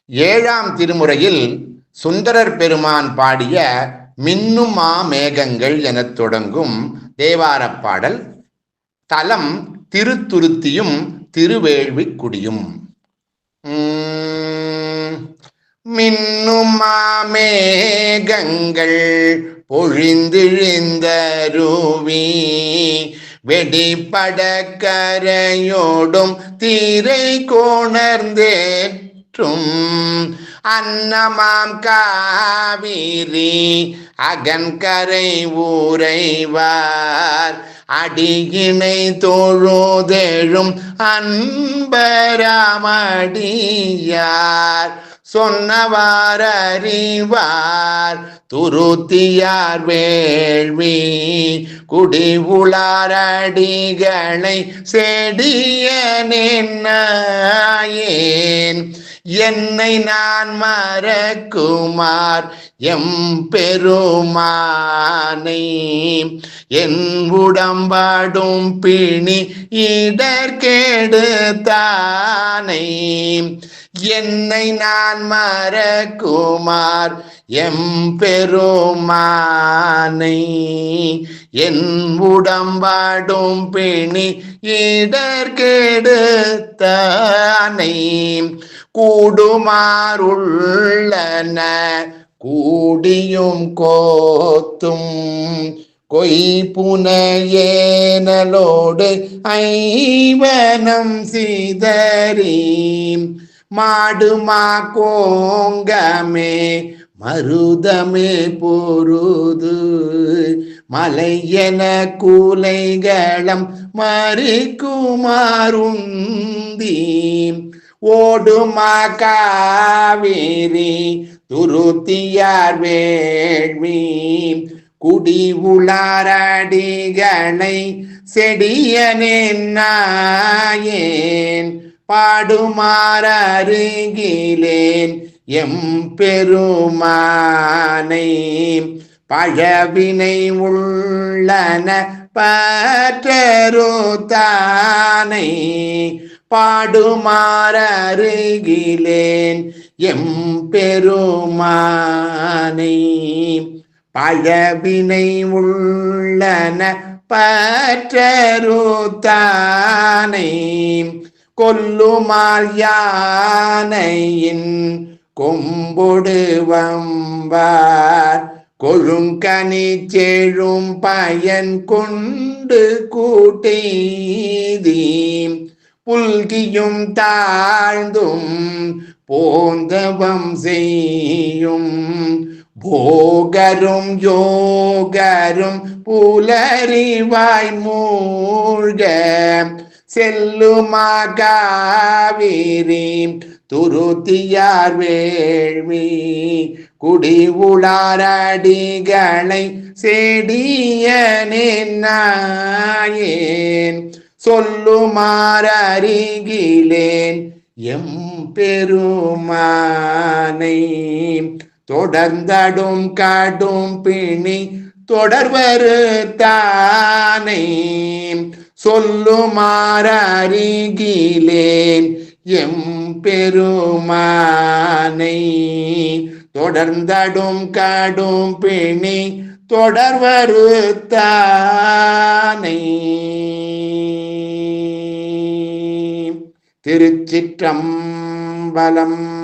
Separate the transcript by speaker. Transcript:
Speaker 1: ஏழாம் திருமுறையில் சுந்தரர் பெருமான் பாடிய மின்னுமா மேகங்கள் எனத் தொடங்கும் தேவாரப் பாடல். தலம் திருத்துருத்தியும் திருவேள்விக்குடியும். மின்னுமா மேகங்கள் பொழிந்திழிந்தருவி வெடிப்படக்கரையோடும் தீரை கோணர்ந்தேற்றும் அன்னமாம் காவிரி அகன்கரை ஊரைவார் அடியினை தோழுதேழும் அன்பராமடியார் சொன்னவார் அறிவார் துருத்தியார் வேள்வி குடிவுளார் அடிகளை செடியனேன் என்னை நான் மறக்குமார் எம்பெருமானை என் உடம்பாடும் பிணி இடர்கேடுத்தானை என்னை நான் மறக்குமார் எம்பெருமானை என் உடம்பாடும் பிணி இடர்கேடுத்தானை கூடுமாறுள்ளன கூடியும் கோத்தும் கொய்புனையேனலோடு ஐவனம் சிதறி மாடுமா கோங்கமே மருதமே பொருது மலையென கூலைகளம் மறிக்குமாறுந்தி ஓடுமா காவிரி துருத்தியார் வேள்வி குடிவுளாரடிகளை செடியனேன் நாயேன் பாடுமாறருகிலேன் எம்பெருமானை பழவினை உள்ளன பற்றருத்தானை பாடுமாறருகிலேன் எம்பெருமானை பழவினை உள்ளன பற்றருத்தானை கொல்லுமால் யானையின் கொம்பொடு வம்பார் கொழுங்கனி செழும் பயன் கொண்டு கூட்டெய்தி புல்கியும் தாழ்ந்தும் போந்தவம் செய்யும் போகரும் யோகரும் புலறிவாய் மூழ்க செல்லுமா காவிரி துருத்தியார் வேள்வி குடிவுளாரடிகளை செடியனேன் நாயேன் சொல்லுமாறருகிலேன் எம்பெருமானை தொடர்ந்தடும் காடும் பிணி தொடர்வருத்தானை சொல்லுமாறருகிலேன் எம்பெருமானை தொடர்ந்தடும் காடும் பிணி தொடர்வருத்தானை. திருச்சிற்றம்பலம்.